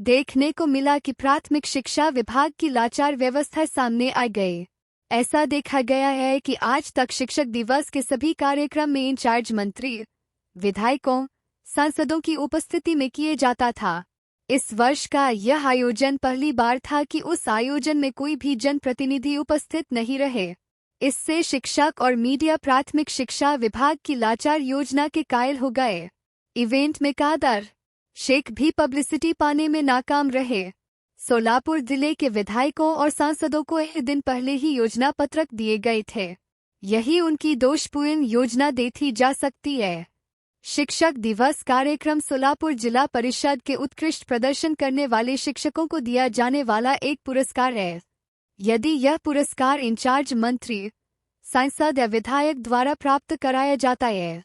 देखने को मिला कि प्राथमिक शिक्षा विभाग की लाचार व्यवस्था सामने आ गई। ऐसा देखा गया है कि आज तक शिक्षक दिवस के सभी कार्यक्रम में इंचार्ज मंत्री, विधायकों, सांसदों की उपस्थिति में किए जाता था। इस वर्ष का यह आयोजन पहली बार था कि उस आयोजन में कोई भी जनप्रतिनिधि उपस्थित नहीं रहे। इससे शिक्षक और मीडिया प्राथमिक शिक्षा विभाग की लाचार योजना के कायल हो गए। इवेंट में कादर शेख भी पब्लिसिटी पाने में नाकाम रहे। सोलापुर जिले के विधायकों और सांसदों को एक दिन पहले ही योजना पत्रक दिए गए थे। यही उनकी दोषपूर्ण योजना देखी जा सकती है। शिक्षक दिवस कार्यक्रम सोलापुर जिला परिषद के उत्कृष्ट प्रदर्शन करने वाले शिक्षकों को दिया जाने वाला एक पुरस्कार है। यदि यह पुरस्कार इंचार्ज मंत्री, सांसद या विधायक द्वारा प्राप्त कराया जाता है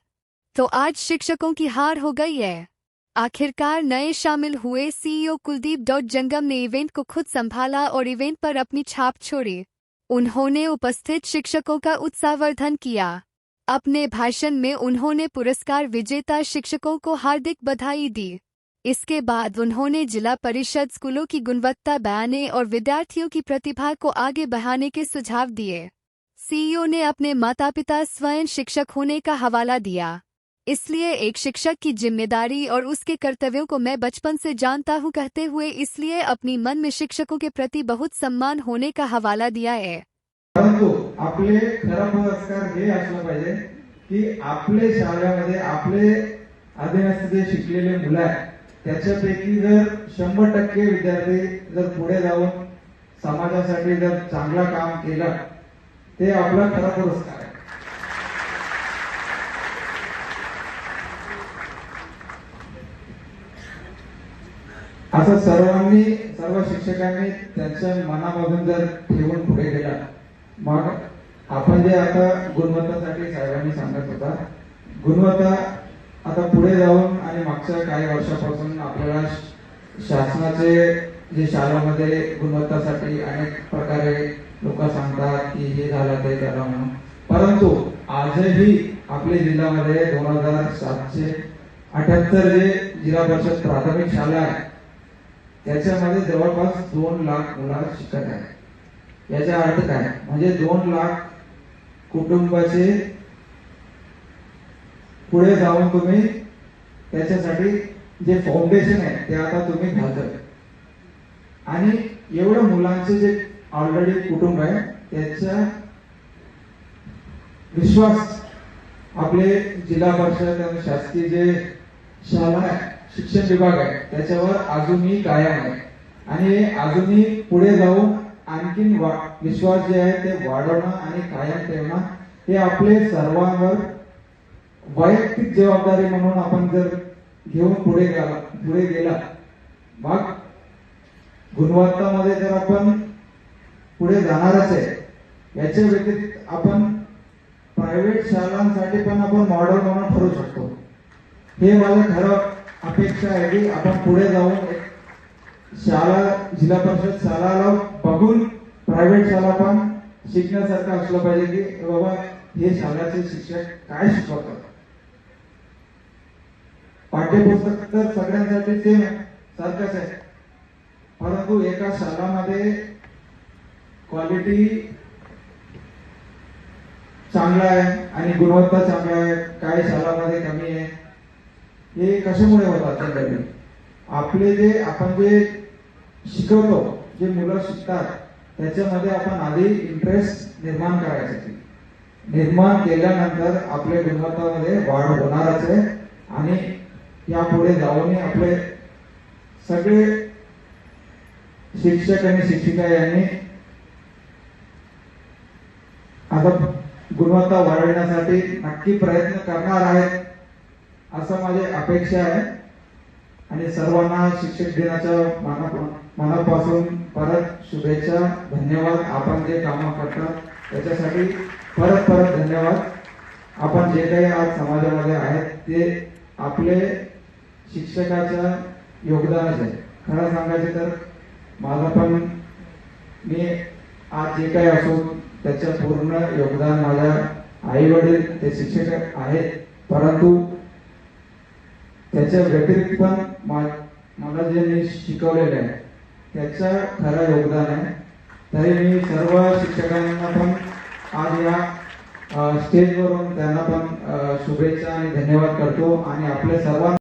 तो आज शिक्षकों की हार हो गई है। आखिरकार नए शामिल हुए सीईओ कुलदीप जंगम ने इवेंट को खुद संभाला और इवेंट पर अपनी छाप छोड़ी। उन्होंने उपस्थित शिक्षकों का उत्साहवर्धन किया। अपने भाषण में उन्होंने पुरस्कार विजेता शिक्षकों को हार्दिक बधाई दी। इसके बाद उन्होंने जिला परिषद स्कूलों की गुणवत्ता बढ़ाने और विद्यार्थियों की प्रतिभा को आगे बढ़ाने के सुझाव दिए। सीईओ ने अपने माता पिता स्वयं शिक्षक होने का हवाला दिया, इसलिए एक शिक्षक की जिम्मेदारी और उसके कर्तव्यों को मैं बचपन से जानता हूं कहते हुए इसलिए अपनी मन में शिक्षकों के प्रति बहुत सम्मान होने का हवाला दिया है। परंतु आपले खरं पुरस्कार हे असलं पाहिजे की आपले शाळेमध्ये आपले अधीनस्थ जे शिकलेले मुलं आहेत त्याच्यापैकी जर 100% विद्यार्थी जर पुढे जाऊन समाजासाठी जर चांगला काम केलं ते आपला खरा पुरस्कार आहे। असं सर्व शिक्षकांनी त्यांच्या मनामधून जर ठेवून पुढे गेला मग आपण जे आता गुणवत्तासाठी साहेबांनी सांगत होता गुणवत्ता आता पुढे जाऊन आणि मागच्या काही वर्षापासून आपल्याला शासनाचे जे शाळांमध्ये गुणवत्तासाठी अनेक प्रकारे लोक सांगतात की हे झालं ते झालं म्हणून, परंतु आजही आपल्या जिल्ह्यामध्ये 2778 जे जिल्हा परिषद प्राथमिक शाळा आहे त्याच्यामध्ये जवळपास 2 लाख मुलं शिकत आहेत। याचा अर्थ काय म्हणजे 2 लाख कुटुंबाचे पुढे जाऊन तुम्ही त्याच्यासाठी जे फाउंडेशन आहे ते आता तुम्ही घालताय आणि एवढ्या मुलांचे जे ऑलरेडी कुटुंब आहे त्याचा विश्वास आपले जिल्हा परिषद आणि शासकीय जे शाळा आहे शिक्षण विभाग आहे त्याच्यावर अजूनही कायम आहे आणि अजूनही पुढे जाऊन आणखीन विश्वास जे आहे ते वाढवणं आणि कायम ठेवणं हे आपले सर्वांवर वैयक्तिक जबाबदारी म्हणून आपण जर घेऊन पुढे गेला मग गुणवत्तामध्ये जर आपण पुढे जाणारच आहे। याच्या व्यतिरिक्त आपण प्रायव्हेट शाळांसाठी पण आपण मॉडेल म्हणून ठरू शकतो। हे मला खरं अपेक्षा आहे की आपण पुढे जाऊन शाळा जिल्हा परिषद शाळाला बघून प्रायव्हेट शाळा पण शिकण्यासारखं असलं पाहिजे की बाबा हे शाळेचे शिक्षक काय शिकवतात। पाठ्यपुस्तक तर सगळ्यांसाठी सेम सारखंच आहे, परंतु एका शाळामध्ये क्वालिटी चांगला आहे आणि गुणवत्ता चांगला आहे, काही शाळांमध्ये कमी आहे। हे कशामुळे होतात तरी आपले जे आपण जे शिकवतो जे मुलं शिकतात त्याच्यामध्ये आपण आधी इंटरेस्ट निर्माण करायचे। निर्माण केल्यानंतर आपल्या गुणवत्तामध्ये वाढ होणारच आहे आणि यापुढे जाऊन आपले सगळे शिक्षक आणि शिक्षिका यांनी आता गुणवत्ता वाढवण्यासाठी नक्की प्रयत्न करणार आहेत असं माझी अपेक्षा आहे आणि सर्वांना शिक्षक दिनाच्या मनापासून परत शुभेच्छा। धन्यवाद। आपण जे काम करतात त्याच्यासाठी परत धन्यवाद। आपण जे काही आज समाजामध्ये आहेत ते आपले शिक्षकाच्या योगदानच आहे। खरं सांगायचे तर माझा पण मी आज जे काही असो त्याचं पूर्ण योगदान माझ्या आई वडील ते शिक्षक आहेत, परंतु त्याच्या व्यतिरिक्त पण मला जे मी शिकवलेलं आहे त्याचं खरं योगदान आहे. तरी मी सर्व शिक्षकांना पण आज या स्टेजवरून त्यांना पण शुभेच्छा आणि धन्यवाद करतो आणि आपल्या सर्वांना